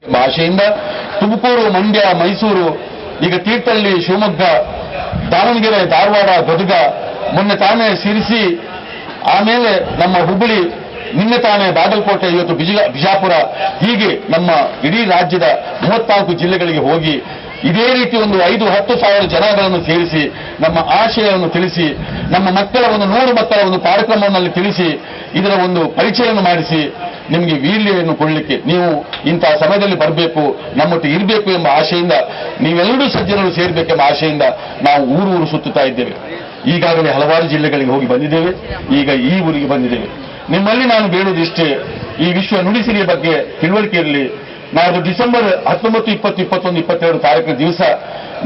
ಭಾಷೆಯಿಂದ ತುಮಕೂರು, ಮಂಡ್ಯ, ಮೈಸೂರು, ಈಗ ತೀರ್ಥಹಳ್ಳಿ, ಶಿವಮೊಗ್ಗ, ದಾವಣಗೆರೆ, ಧಾರವಾಡ, ಗದಗ, ಮೊನ್ನೆ ತಾನೇ ಸಿರಿಸಿ, ಆಮೇಲೆ ನಮ್ಮ ಹುಬ್ಬಳ್ಳಿ, ನಿನ್ನೆ ತಾನೇ ಬಾಗಲಕೋಟೆ, ಇವತ್ತು ಬಿಜಾಪುರ, ಹೀಗೆ ನಮ್ಮ ಇಡೀ ರಾಜ್ಯದ 34 ಜಿಲ್ಲೆಗಳಿಗೆ ಹೋಗಿ ಇದೇ ರೀತಿ ಒಂದು 5-10 ಸಾವಿರ ಜನಗಳನ್ನು ಸೇರಿಸಿ ನಮ್ಮ ಆಶಯವನ್ನು ತಿಳಿಸಿ, ನಮ್ಮ ಮಕ್ಕಳ 100 ಮಕ್ಕಳ ಒಂದು ಕಾರ್ಯಕ್ರಮವನ್ನು ತಿಳಿಸಿ, ಇದರ ಒಂದು ಪರಿಚಯವನ್ನು ಮಾಡಿಸಿ, ನಿಮಗೆ ವೀರ್ಯವನ್ನು ಕೊಡಲಿಕ್ಕೆ ನೀವು ಇಂತಹ ಸಮಯದಲ್ಲಿ ಬರಬೇಕು, ನಮ್ಮೊಟ್ಟಿಗೆ ಇರಬೇಕು ಎಂಬ ಆಶೆಯಿಂದ, ನೀವೆಲ್ಲರೂ ಸಜ್ಜನರು ಸೇರಬೇಕೆಂಬ ಆಶೆಯಿಂದ ನಾವು ಊರು ಸುತ್ತುತ್ತಾ ಇದ್ದೇವೆ. ಈಗಾಗಲೇ ಹಲವಾರು ಜಿಲ್ಲೆಗಳಿಗೆ ಹೋಗಿ ಬಂದಿದ್ದೇವೆ, ಈಗ ಈ ಊರಿಗೆ ಬಂದಿದ್ದೇವೆ. ನಿಮ್ಮಲ್ಲಿ ನಾನು ಬೇಡುವುದಿಷ್ಟೇ, ಈ ವಿಶ್ವ ನುಡಿಸಿರಿಯ ಬಗ್ಗೆ ತಿಳುವಳಿಕೆ ಇರಲಿ. ನಾಳೆ ಡಿಸೆಂಬರ್ 19, 20, 21, 22 ತಾರೀಕಿನ ದಿವಸ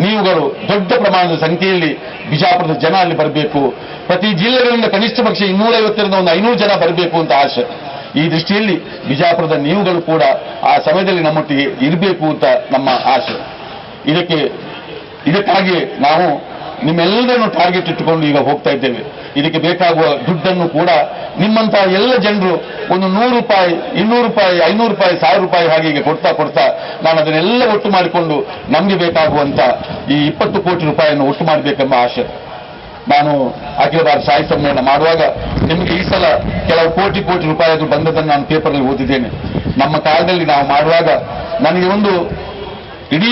ನೀವುಗಳು ದೊಡ್ಡ ಪ್ರಮಾಣದ ಸಂಖ್ಯೆಯಲ್ಲಿ ಬಿಜಾಪುರದ ಜನ ಅಲ್ಲಿ ಬರಬೇಕು. ಪ್ರತಿ ಜಿಲ್ಲೆಗಳಿಂದ ಕನಿಷ್ಠ ಪಕ್ಷ 250ರಿಂದ 500 ಜನ ಬರಬೇಕು ಅಂತ ಆಶೆ. ಈ ದೃಷ್ಟಿಯಲ್ಲಿ ಬಿಜಾಪುರದ ನೀವುಗಳು ಕೂಡ ಆ ಸಮಯದಲ್ಲಿ ನಮ್ಮೊಟ್ಟಿಗೆ ಇರಬೇಕು ಅಂತ ನಮ್ಮ ಆಶೆ. ಇದಕ್ಕಾಗಿ ನಾವು ನಿಮ್ಮೆಲ್ಲರನ್ನು ಟಾರ್ಗೆಟ್ ಇಟ್ಟುಕೊಂಡು ಈಗ ಹೋಗ್ತಾ ಇದ್ದೇವೆ. ಇದಕ್ಕೆ ಬೇಕಾಗುವ ದುಡ್ಡನ್ನು ಕೂಡ ನಿಮ್ಮಂತಹ ಎಲ್ಲ ಜನರು ಒಂದು 100 ರೂಪಾಯಿ, 200 ರೂಪಾಯಿ, 500 ರೂಪಾಯಿ, 1000 ರೂಪಾಯಿ ಹಾಗೆ ಈಗ ಕೊಡ್ತಾ ನಾನು ಅದನ್ನೆಲ್ಲ ಒಟ್ಟು ಮಾಡಿಕೊಂಡು ನಮಗೆ ಬೇಕಾಗುವಂತ ಈ 20 ಕೋಟಿ ರೂಪಾಯಿಯನ್ನು ಒಟ್ಟು ಮಾಡಬೇಕೆಂಬ ಆಶೆ. ನಾನು ಅಖಿಲ ಭಾರತ ಸಾಹಿತ್ಯ ಸಮ್ಮೇಳನ ಮಾಡುವಾಗ ನಿಮಗೆ ಈ ಸಲ ಕೆಲವು ಕೋಟಿ ರೂಪಾಯಿ ಅದು ಬಂದದನ್ನು ನಾನು ಪೇಪರ್ನಲ್ಲಿ ಓದಿದ್ದೇನೆ. ನಮ್ಮ ಕಾಲದಲ್ಲಿ ನಾವು ಮಾಡುವಾಗ ನನಗೆ ಇಡೀ